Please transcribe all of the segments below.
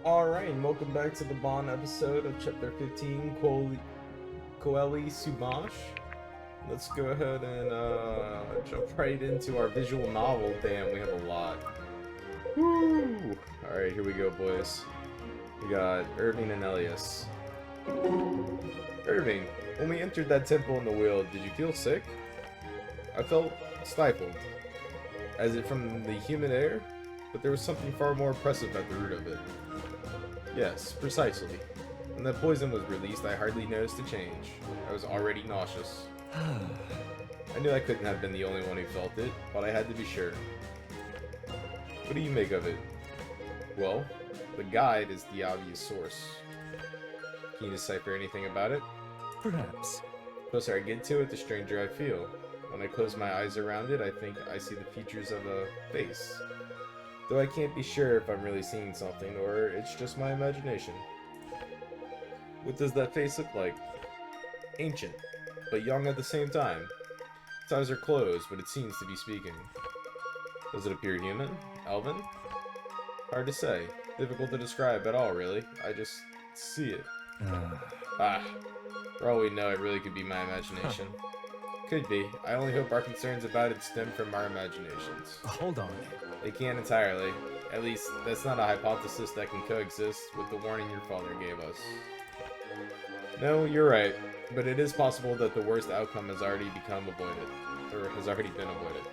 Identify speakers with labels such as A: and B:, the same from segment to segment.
A: Alright, and welcome back to the Bond episode of Chapter 15, Koeli Subash. Let's go ahead and jump right into our visual novel. Damn, we have a lot. Woo! Alright, here we go, boys. We got Irving and Elias. Irving, when we entered that temple in the wheel, did you feel sick? I felt stifled. As if from the humid air? But there was something far more oppressive at the root of it. Yes, precisely. When that poison was released, I hardly noticed a change. I was already nauseous. I knew I couldn't have been the only one who felt it, but I had to be sure. What do you make of it? Well, the guide is the obvious source. Can you decipher anything about it?
B: Perhaps.
A: The closer I get to it, the stranger I feel. When I close my eyes around it, I think I see the features of a face. Though I can't be sure if I'm really seeing something, or it's just my imagination. What does that face look like? Ancient, but young at the same time. Its eyes are closed, but it seems to be speaking. Does it appear human? Elven? Hard to say. Difficult to describe at all, really. I just see it. For all we know, it really could be my imagination. Could be. I only hope our concerns about it stem from our imaginations.
B: Hold on.
A: They can't entirely. At least, that's not a hypothesis that can coexist with the warning your father gave us. No, you're right. But it is possible that the worst outcome has already become avoided. Or has already been avoided.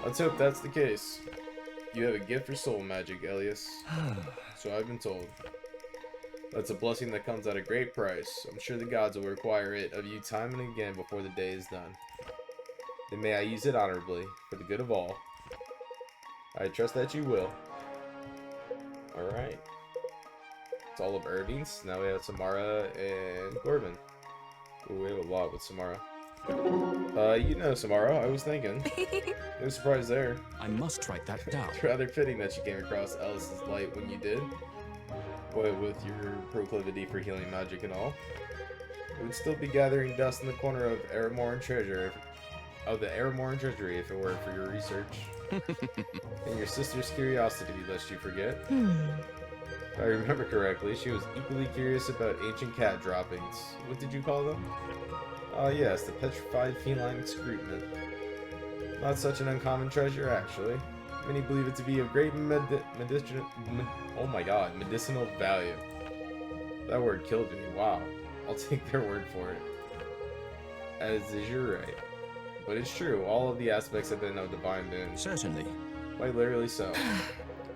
A: Let's hope that's the case. You have a gift for soul magic, Elias. So I've been told. That's a blessing that comes at a great price. I'm sure the gods will require it of you time and again before the day is done. Then may I use it honorably, for the good of all. I trust that you will. Alright. It's all of Irving's. Now we have Samara and Corbin. Ooh, we have a lot with Samara. You know, Samara, I was thinking. No surprise there.
B: I must write that down.
A: It's rather fitting that you came across Alice's light when you did. Boy, with your proclivity for healing magic and all. It would still be gathering dust in the corner of the Aramoran treasury if it weren't for your research. And your sister's curiosity, lest you forget. If I remember correctly, she was equally curious about ancient cat droppings. What did you call them? Ah, yes, the petrified feline excrement. Not such an uncommon treasure, actually. Many believe it to be of great medicinal value. That word killed me. Wow. I'll take their word for it. As is your right. But it's true, all of the aspects have been of divine boon.
B: Certainly.
A: Quite literally so.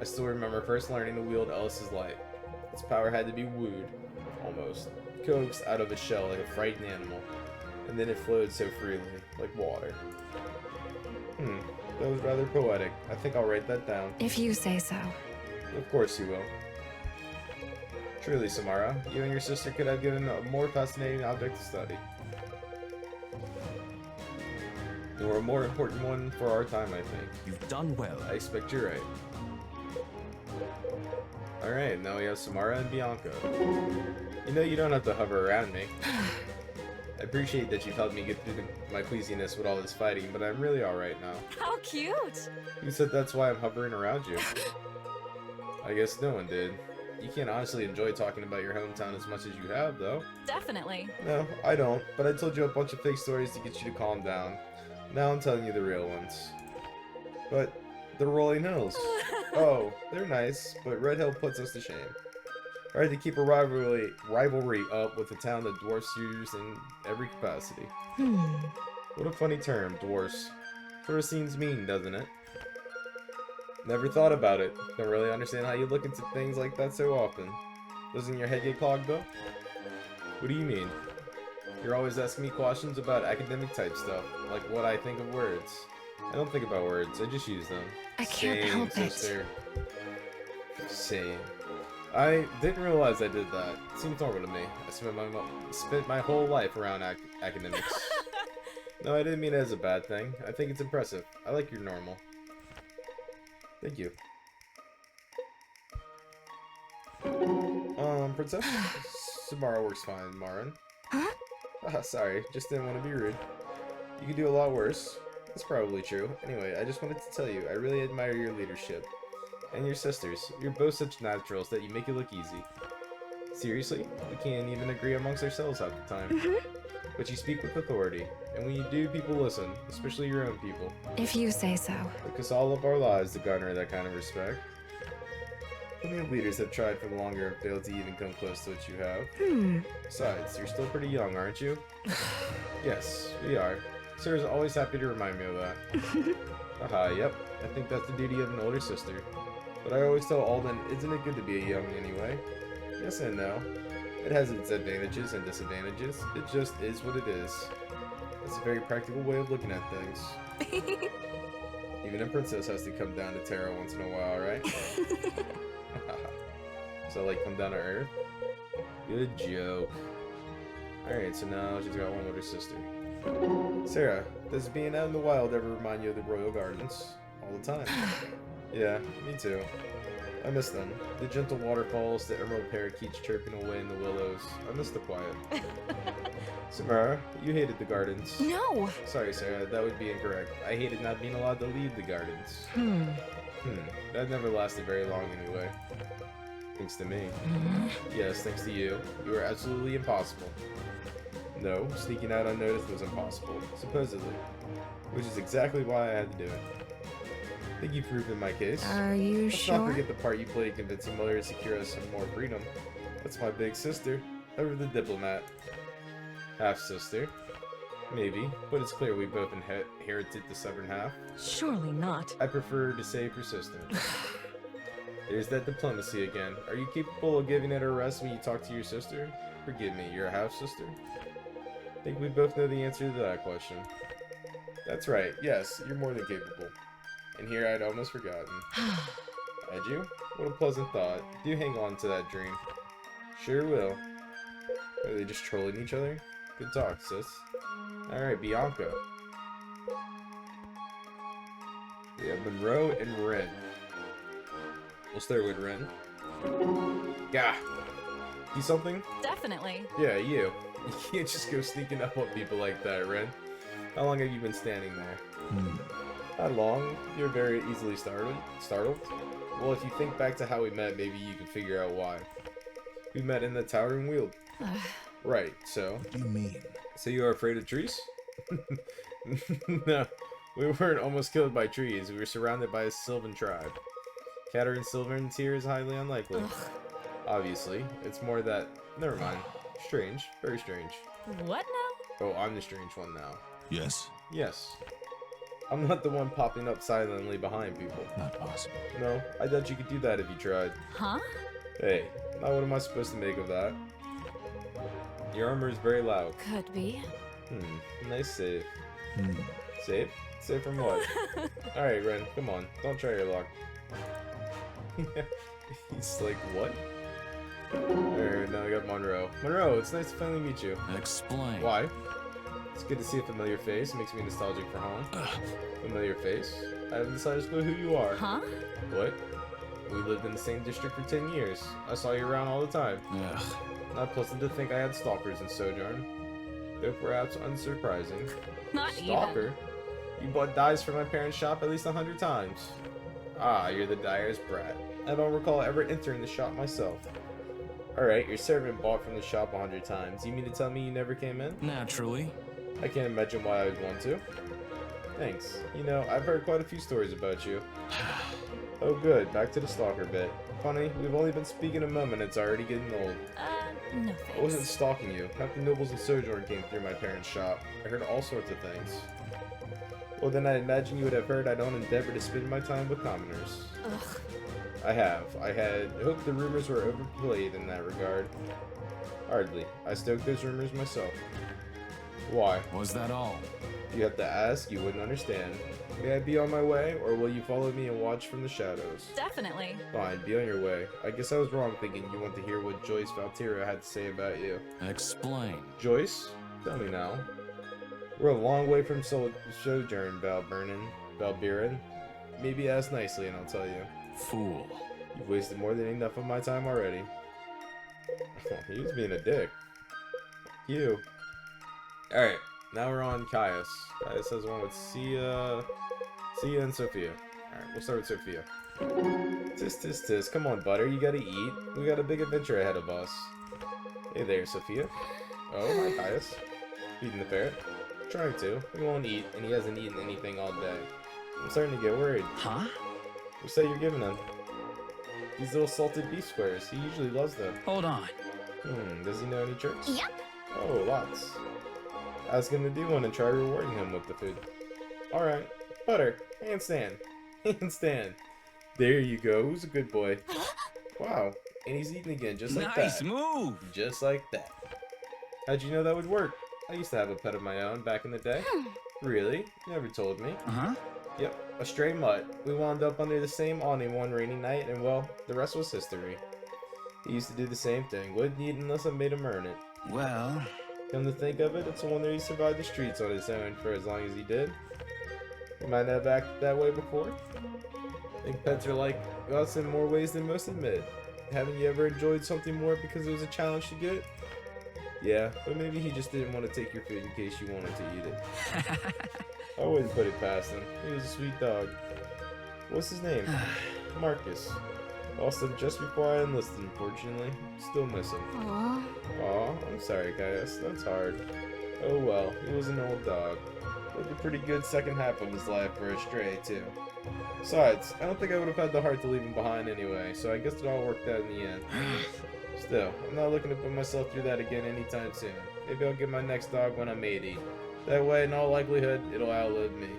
A: I still remember first learning to wield Ellis's light. Its power had to be wooed, almost, coaxed out of its shell like a frightened animal, and then it flowed so freely, like water. That was rather poetic. I think I'll write that down.
C: If you say so.
A: Of course you will. Truly, Samara, you and your sister could have given a more fascinating object to study. Or a more important one for our time, I think.
B: You've done well.
A: I expect you're right. Alright, now we have Samara and Bianca. You know you don't have to hover around me. I appreciate that you've helped me get through my queasiness with all this fighting, but I'm really alright now.
C: How cute!
A: You said that's why I'm hovering around you. I guess no one did. You can't honestly enjoy talking about your hometown as much as you have, though.
C: Definitely.
A: No, I don't, but I told you a bunch of fake stories to get you to calm down. Now I'm telling you the real ones. But the rolling hills. Oh, they're nice, but Red Hill puts us to shame. I had to keep a rivalry up with a town that dwarfs yours in every capacity. What a funny term, dwarfs. Sort of seems mean, doesn't it? Never thought about it. Don't really understand how you look into things like that so often. Doesn't your head get clogged though? What do you mean? You're always asking me questions about academic type stuff, like what I think of words. I don't think about words, I just use them.
C: I can't help
A: sister. Same. I didn't realize I did that. It seems normal to me. I spent my whole life around academics. No, I didn't mean it as a bad thing. I think it's impressive. I like your normal. Thank you. Princess? Samara works fine, Marin.
C: Huh?
A: Sorry, just didn't want to be rude. You could do a lot worse. That's probably true. Anyway, I just wanted to tell you, I really admire your leadership. And your sisters. You're both such naturals that you make it look easy. Seriously? We can't even agree amongst ourselves half the time. But you speak with authority. And when you do, people listen. Especially your own people.
C: If you say so.
A: It took us all of our lives to garner that kind of respect. Plenty of leaders have tried for longer and failed to even come close to what you have. Besides, you're still pretty young, aren't you? Yes, we are. Sarah's always happy to remind me of that. Haha, yep. I think that's the duty of an older sister. But I always tell Alden, isn't it good to be a young anyway? Yes and no. It has its advantages and disadvantages. It just is what it is. It's a very practical way of looking at things. Even a princess has to come down to Terra once in a while, right? So, like, come down to Earth? Good joke. Alright, so now she's got one older sister. Sarah, does being out in the wild ever remind you of the Royal Gardens? All the time. Yeah, me too. I miss them. The gentle waterfalls, the emerald parakeets chirping away in the willows. I miss the quiet. Samara, you hated the gardens.
C: No.
A: Sorry, Sarah, that would be incorrect. I hated not being allowed to leave the gardens. That never lasted very long anyway. Thanks to me. Yes, thanks to you. You were absolutely impossible. No, sneaking out unnoticed was impossible, supposedly. Which is exactly why I had to do it. I think you've proven my case.
C: Are you
A: Let's
C: sure?
A: not forget the part you played convincing Mother to secure us some more freedom. That's my big sister. Ever the diplomat. Half-sister. Maybe, but it's clear we both inherited the stubborn half.
C: Surely not.
A: I prefer to say persistent. There's that diplomacy again. Are you capable of giving it a rest when you talk to your sister? Forgive me, you're a half-sister? I think we both know the answer to that question. That's right, yes, you're more than capable. And here I'd almost forgotten. Had you? What a pleasant thought. Do hang on to that dream. Sure will. Are they just trolling each other? Good talk, sis. Alright, Bianca. We have Monroe and Ren. We'll start with Ren. Gah! See something?
C: Definitely.
A: Yeah, you. You can't just go sneaking up on people like that, Ren. How long have you been standing there? Not long. You're very easily startled? Well, if you think back to how we met, maybe you can figure out why. We met in the Towering Weald. Right, so?
B: What do you mean?
A: So you are afraid of trees? No, we weren't almost killed by trees. We were surrounded by a Sylvan tribe. Cattering Sylvans here is highly unlikely. Obviously, it's more that... Never mind. Strange. Very strange.
C: What now?
A: Oh, I'm the strange one now.
B: Yes.
A: Yes. I'm not the one popping up silently behind people.
B: Not possible.
A: No, I doubt you could do that if you tried.
C: Huh?
A: Hey, now what am I supposed to make of that? Your armor is very loud.
C: Could be.
A: Nice save. Save? Save from what? Alright, Ren, come on. Don't try your luck. He's like, what? Alright, now I got Monroe. Monroe, it's nice to finally meet you.
B: Explain.
A: Why? It's good to see a familiar face. It makes me nostalgic for home. Familiar face? I haven't decided to know who you are.
C: Huh?
A: What? We lived in the same district for 10 years. I saw you around all the time.
B: Ugh.
A: Not pleasant to think I had stalkers in Sojourn. Though perhaps unsurprising.
C: Not
A: Stalker? You bought dyes from my parents' shop at least 100 times. Ah, you're the dyer's brat. I don't recall ever entering the shop myself. Alright, your servant bought from the shop 100 times. You mean to tell me you never came in?
B: Naturally.
A: I can't imagine why I would want to. Thanks. You know, I've heard quite a few stories about you. Oh good, back to the stalker bit. Funny, we've only been speaking a moment, it's already getting old.
C: No
A: I wasn't
C: thanks.
A: stalking you. Half the nobles in Sojourn came through my parents' shop. I heard all sorts of things. Well then I imagine you would have heard I don't endeavor to spend my time with commoners.
C: Ugh.
A: I have. I had hoped the rumors were overplayed in that regard. Hardly. I stoked those rumors myself. Why?
B: Was that all?
A: You have to ask, you wouldn't understand. May I be on my way, or will you follow me and watch from the shadows?
C: Definitely.
A: Fine, be on your way. I guess I was wrong thinking you want to hear what Joyce Valtira had to say about you.
B: Explain.
A: Joyce? Tell me now. We're a long way from Sojourn, Valbiran. Maybe ask nicely and I'll tell you.
B: Fool.
A: You've wasted more than enough of my time already. He was being a dick. You. Alright, now we're on Caius. Caius has one with Sia and Sophia. Alright, we'll start with Sophia. Tis, tis, tis. Come on, Butter. You gotta eat. We got a big adventure ahead of us. Hey there, Sophia. Oh, hi, Caius. Feeding the ferret. Trying to. He won't eat, and he hasn't eaten anything all day. I'm starting to get worried.
B: Huh?
A: What's that you're giving him? These little salted beef squares. He usually loves them.
B: Hold on.
A: Does he know any tricks?
C: Yep.
A: Oh, lots. Ask him to do one and try rewarding him with the food. Alright. Butter. Handstand. Handstand. There you go. Who's a good boy? Wow. And he's eating again, just like that.
B: Nice move.
A: Just like that. How'd you know that would work? I used to have a pet of my own back in the day. Really? Never told me.
B: Uh-huh.
A: Yep, a stray mutt. We wound up under the same awning one rainy night, and well, the rest was history. He used to do the same thing. Wouldn't eat unless I made him earn it.
B: Well,
A: Come to think of it, it's a wonder he survived the streets on his own for as long as he did. He might not have acted that way before. I think pets are like us in more ways than most admit. Haven't you ever enjoyed something more because it was a challenge to get? Yeah, but maybe he just didn't want to take your food in case you wanted to eat it. I wouldn't put it past him. He was a sweet dog. What's his name? Marcus. Lost him just before I enlisted, unfortunately. Still miss him.
C: Aww.
A: Aw, I'm sorry, Caius. That's hard. Oh well, he was an old dog. Lived a pretty good second half of his life for a stray, too. Besides, I don't think I would have had the heart to leave him behind anyway, so I guess it all worked out in the end. Still, I'm not looking to put myself through that again anytime soon. Maybe I'll get my next dog when I'm 80. That way, in all likelihood, it'll outlive me.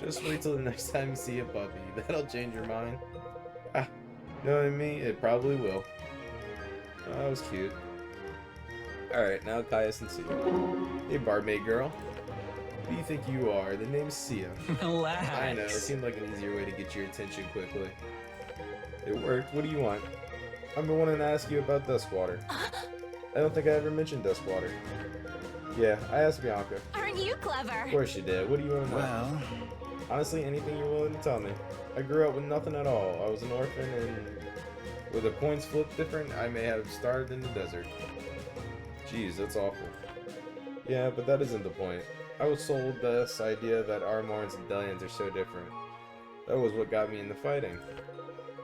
A: Just wait till the next time you see a puppy. That'll change your mind. Ah, knowing me, it probably will. Oh, that was cute. Alright, now Caius and Sia. Hey, barmaid girl. Who do you think you are? The name's Sia.
B: Relax.
A: I know, it seemed like an easier way to get your attention quickly. It worked. What do you want? I've been wanting to ask you about Duskwater. I don't think I ever mentioned Duskwater. Yeah, I asked Bianca.
C: Aren't you clever?
A: Of course you did. What do you want to know?
B: Well,
A: Honestly, anything you're willing to tell me. I grew up with nothing at all. I was an orphan, and with the coins flipped different, I may have starved in the desert. Jeez, that's awful. Yeah, but that isn't the point. I was sold this idea that Armorns and Delians are so different. That was what got me into fighting.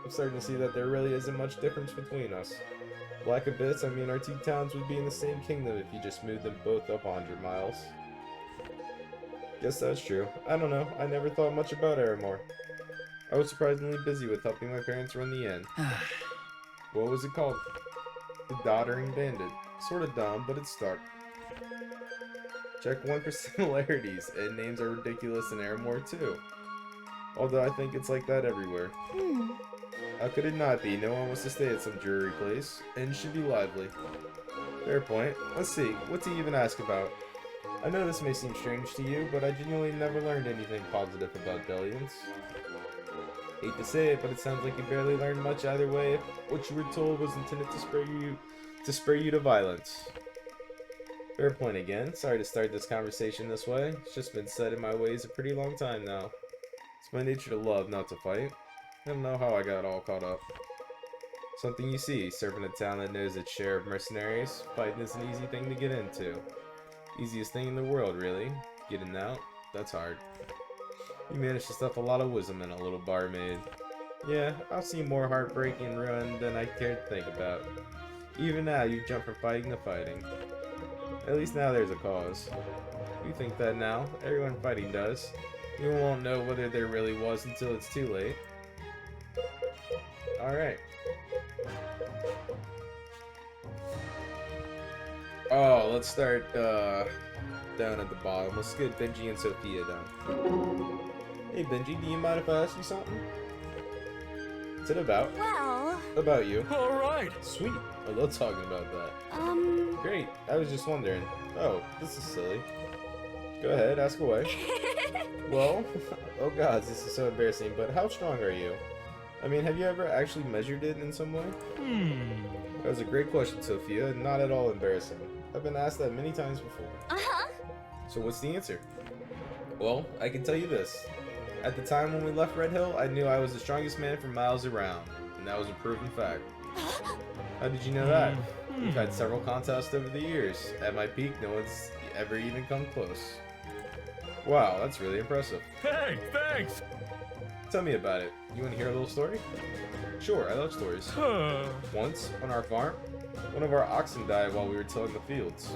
A: I'm starting to see that there really isn't much difference between us. Lack of bits, I mean our two towns would be in the same kingdom if you just moved them both up 100 miles. Guess that's true. I don't know, I never thought much about Aramore. I was surprisingly busy with helping my parents run the inn. What was it called? The Doddering Bandit. Sorta dumb, but it's stuck. Check 1 for similarities, and names are ridiculous in Aramore too. Although I think it's like that everywhere. How could it not be? No one wants to stay at some dreary place, and it should be lively. Fair point. Let's see, what's he even ask about? I know this may seem strange to you, but I genuinely never learned anything positive about Delians. Hate to say it, but it sounds like you barely learned much either way if what you were told was intended to spur you to violence. Fair point again. Sorry to start this conversation this way. It's just been set in my ways a pretty long time now. It's my nature to love, not to fight. I don't know how I got all caught up. Something you see, serving a town that knows its share of mercenaries. Fighting is an easy thing to get into. Easiest thing in the world, really. Getting out, that's hard. You managed to stuff a lot of wisdom in a little barmaid. Yeah, I've seen more heartbreak and ruin than I care to think about. Even now, you jump from fighting to fighting. At least now there's a cause. You think that now, everyone fighting does. You won't know whether there really was until it's too late. Alright. Oh, let's start down at the bottom. Let's get Benji and Sophia down. Hey Benji, do you mind if I ask you something? What's it about?
C: Well,
A: About you.
B: alright.
A: Sweet. I love talking about that. Great. I was just wondering. Oh, this is silly. Go ahead, ask away. Well, oh god, this is so embarrassing, but how strong are you? I mean, have you ever actually measured it in some way? That was a great question, Sophia, and not at all embarrassing. I've been asked that many times before. So what's the answer? Well, I can tell you this. At the time when we left Red Hill, I knew I was the strongest man for miles around, and that was a proven fact. How did you know that? We've had several contests over the years. At my peak, no one's ever even come close. Wow, that's really impressive.
B: Hey, thanks.
A: tell me about it. You want to hear a little story? Sure, I love stories. Once, on our farm, one of our oxen died while we were tilling the fields.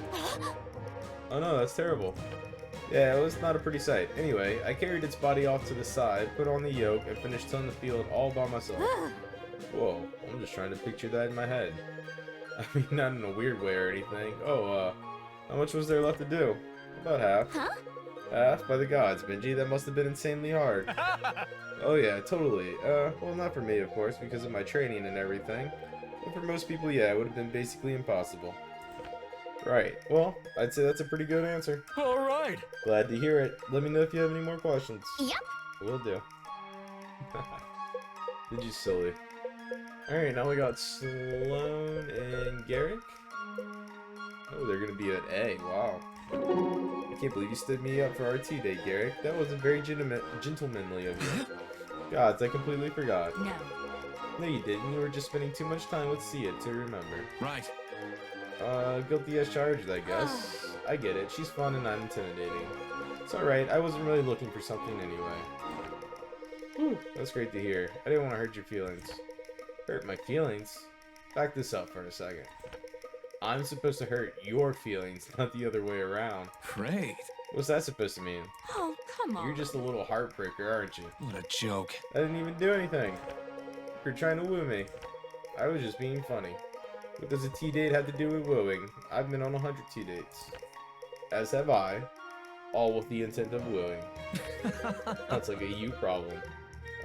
A: Oh no, that's terrible. Yeah, it was not a pretty sight. Anyway, I carried its body off to the side, put on the yoke, and finished tilling the field all by myself. Whoa, I'm just trying to picture that in my head. I mean, not in a weird way or anything. Oh, how much was there left to do? About half.
C: Huh?
A: Half? By the gods, Benji, that must have been insanely hard. Oh yeah, totally. Well, not for me, of course, because of my training and everything. But for most people, yeah, it would have been basically impossible. Right. Well, I'd say that's a pretty good answer.
B: All right.
A: Glad to hear it. Let me know if you have any more questions.
C: Yep.
A: Will do. Did you silly? Alright, now we got Sloan and Garrick. Oh, they're gonna be at A. Wow. I can't believe you stood me up for our tea date, Garrick. That wasn't very gentlemanly of you. Gods, I completely forgot.
C: No.
A: No, you didn't. You were just spending too much time with Sia to remember.
B: Right.
A: Guilty as charged, I guess. I get it. She's fun and not intimidating. It's alright. I wasn't really looking for something anyway. Whew, that's great to hear. I didn't want to hurt your feelings. Hurt my feelings? Back this up for a second. I'm supposed to hurt your feelings, not the other way around.
B: Great.
A: What's that supposed to mean?
C: Oh, come on.
A: You're just a little heartbreaker, aren't you?
B: What a joke.
A: I didn't even do anything. You're trying to woo me. I was just being funny. What does a tea date have to do with wooing? I've been on 100 tea dates. As have I. All with the intent of wooing. That's like a you problem.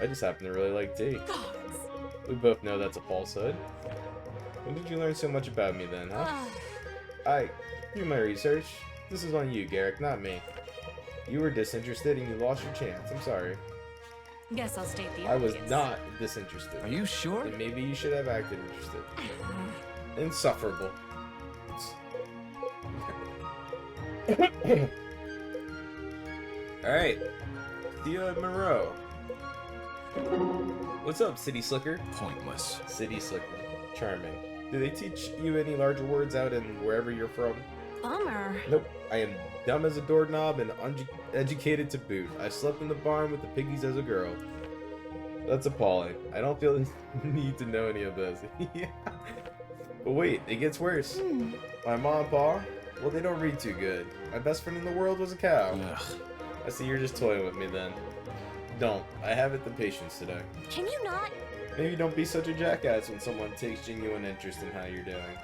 A: I just happen to really like tea.
C: Gods.
A: We both know that's a falsehood. When did you learn so much about me then, huh? I do my research. This is on you, Garrick, not me. You were disinterested and you lost your chance. I'm sorry.
C: Guess I'll state the
A: I was
C: obvious.
A: not disinterested.
B: Are you sure?
A: Then maybe you should have acted interested. Insufferable. Alright. Thea Monroe. What's up, City Slicker?
B: Pointless.
A: City Slicker. Charming. Do they teach you any larger words out in wherever you're from?
C: Bummer.
A: Nope. I am dumb as a doorknob and uneducated to boot. I slept in the barn with the piggies as a girl. That's appalling. I don't feel the need to know any of this. Yeah. But wait, it gets worse. My mom and pa, well, they don't read too good. My best friend in the world was a cow.
B: Ugh.
A: I see you're just toying with me then. Don't. I haven't the patience today.
C: Can you not?
A: Maybe don't be such a jackass when someone takes genuine interest in how you're doing.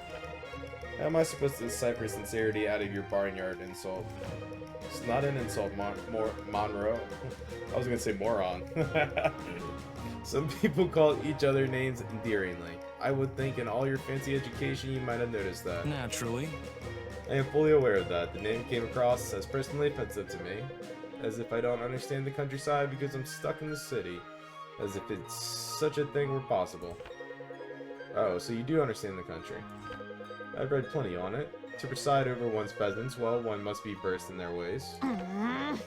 A: How am I supposed to decipher sincerity out of your barnyard insult? It's not an insult, Monroe. I was gonna say moron. Some people call each other names endearingly. I would think in all your fancy education you might have noticed that.
B: Naturally.
A: I am fully aware of that. The name came across as personally offensive to me. As if I don't understand the countryside because I'm stuck in the city. As if it's such a thing were possible. Oh, so you do understand the country. I've read plenty on it. To preside over one's peasants, well, one must be versed in their ways.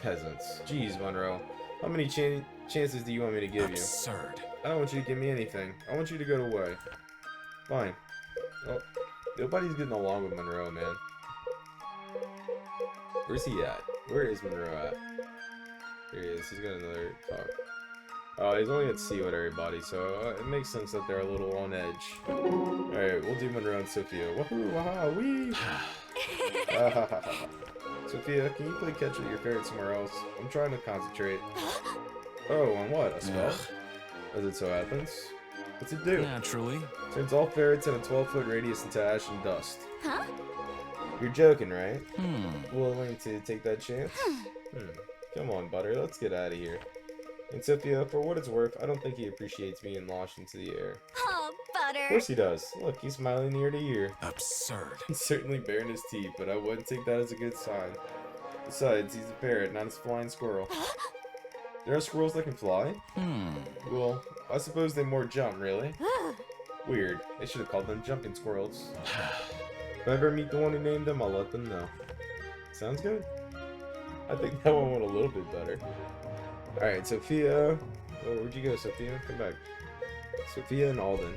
A: Peasants. Jeez, Monroe. How many chances do you want me to give you?
B: Absurd.
A: I don't want you to give me anything. I want you to go away. Fine. Well, nobody's getting along with Monroe, man. Where's he at? Where is Monroe at? There he is. He's got another talk. Oh, he's only at C with everybody, so it makes sense that they're a little on edge. Alright, we'll do Monroe and Sophia. Woohoo! Waha! Wee! Sophia, can you play catch with your ferret somewhere else? I'm trying to concentrate. Oh, on what? A spell?
B: Ugh.
A: As it so happens. What's it do?
B: Naturally.
A: Turns all ferrets in a 12-foot radius into ash and dust.
C: Huh?
A: You're joking, right?
B: Hmm.
A: Willing to take that chance? Come on, Butter, let's get out of here. And Sophia, for what it's worth, I don't think he appreciates being launched into the air.
C: Oh,
A: Of
C: Butter.
A: course he does. Look, he's smiling ear to ear.
B: Absurd.
A: He's certainly baring his teeth, but I wouldn't take that as a good sign. Besides, he's a parrot, not a flying squirrel. There are squirrels that can fly? Well, I suppose they more jump, really. Weird. They should have called them jumping squirrels. If I ever meet the one who named them, I'll let them know. Sounds good. I think that one went a little bit better. Alright, Sophia. Oh, where'd you go, Sophia? Come back. Sophia and Alden.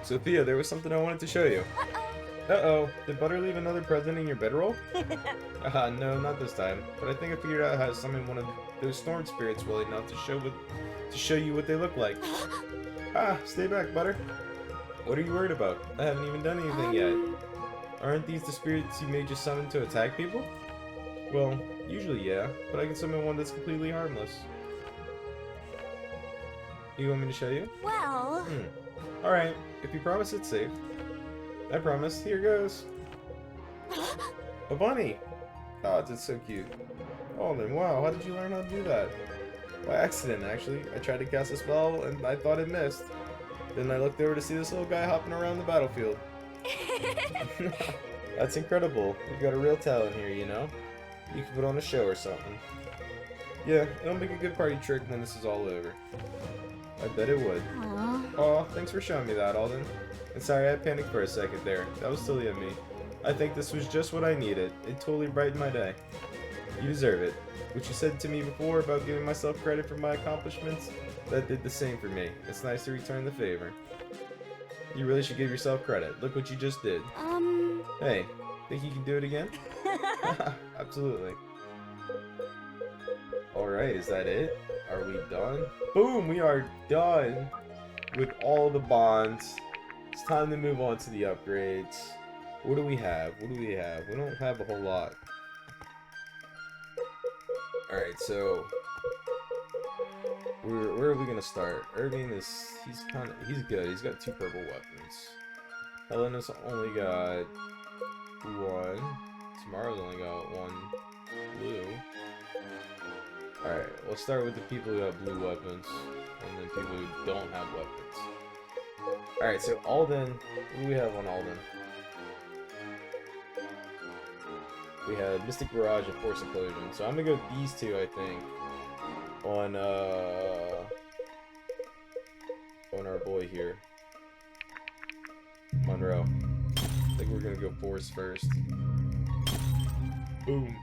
A: Sophia, there was something I wanted to show you. Uh-oh. Did Butter leave another present in your bedroll? No, not this time. But I think I figured out how to summon one of those storm spirits well enough to show you what they look like. Stay back, Butter. What are you worried about? I haven't even done anything yet. Aren't these the spirits you may just summon to attack people? Well, usually yeah, but I can summon one that's completely harmless. You want me to show you?
C: Well...
A: Alright, if you promise it's safe. I promise. Here goes. A bunny! Oh, it's so cute. Oh, then wow, how did you learn how to do that? By accident, actually. I tried to cast a spell, and I thought it missed. Then I looked over to see this little guy hopping around the battlefield. That's incredible. You've got a real talent here, you know? You could put on a show or something. Yeah, it'll make a good party trick when this is all over. I bet it would. Aw, thanks for showing me that, Alden. And sorry, I panicked for a second there. That was silly of me. I think this was just what I needed. It totally brightened my day. You deserve it. What you said to me before about giving myself credit for my accomplishments, that did the same for me. It's nice to return the favor. You really should give yourself credit. Look what you just did. Hey, think you can do it again? Absolutely. Alright, is that it? Are we done? Boom! We are done with all the bonds. It's time to move on to the upgrades. What do we have? What do we have? We don't have a whole lot. Alright, so where are we gonna start? Irving he's good. He's got 2 purple weapons. Helena's only got 1. Tomorrow's only got 1 blue. Alright, we'll start with the people who have blue weapons, and then people who don't have weapons. Alright, so Alden, what do we have on Alden? We have Mystic Barrage and Force Explosion. So I'm gonna go with these 2, I think, on our boy here, Monroe. I think we're gonna go Force first. Boom.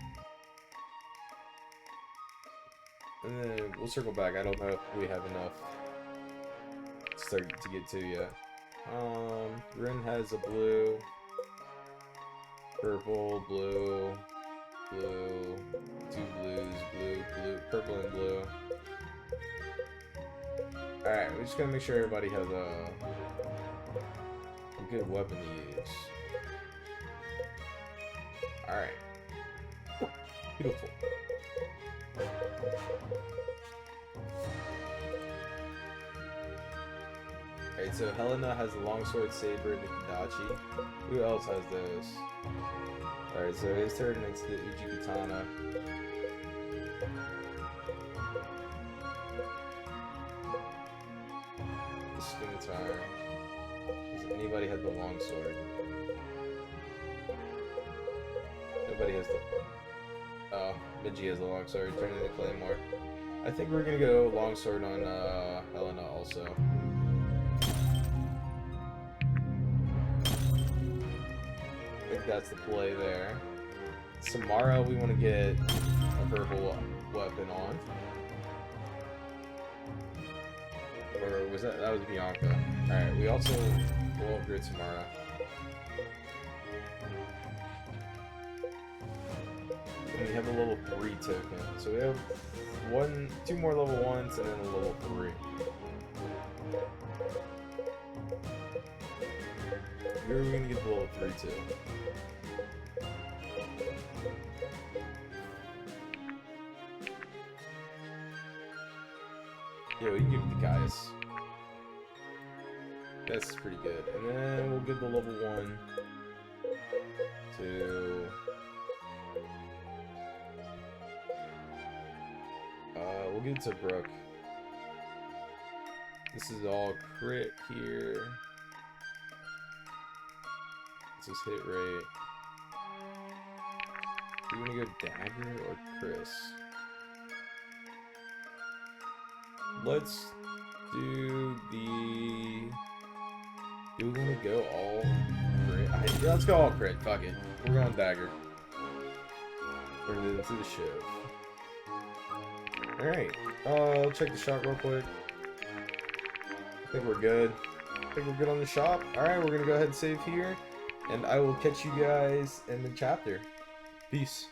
A: And then we'll circle back. I don't know if we have enough to get to yet. Rin has a blue. Purple, blue, blue, 2 blues, blue, blue, purple and blue. Alright, we're just gonna make sure everybody has a good weapon to use. Alright. Beautiful. Alright, so Helena has the longsword, saber, and the Kodachi. Who else has those? Alright, so his turn next to Uchi Katana. The scimitar. Does anybody have the longsword? Nobody has the... Oh, Midgie has the longsword, turning into Claymore. I think we're gonna go longsword on Helena also. I think that's the play there. Samara, we want to get a purple weapon on. Or was that was Bianca? Alright, we also will upgrade Samara. And we have a level 3 token. So we have 2 more level 1s and then a level 3. Where are we gonna get the level 3 to? Yeah, we can give it to Gaius. That's pretty good. And then we'll give the level 1 to... we'll give it to Brooke. This is all crit here. This is hit rate. Do you want to go Dagger or Chris? Let's do the... Do we want to go all crit? Yeah, let's go all crit. Fuck it. We're going Dagger. Bring it into the shiv. Alright. I'll check the shop real quick. I think we're good. I think we're good on the shop. Alright, we're going to go ahead and save here. And I will catch you guys in the chapter. Peace.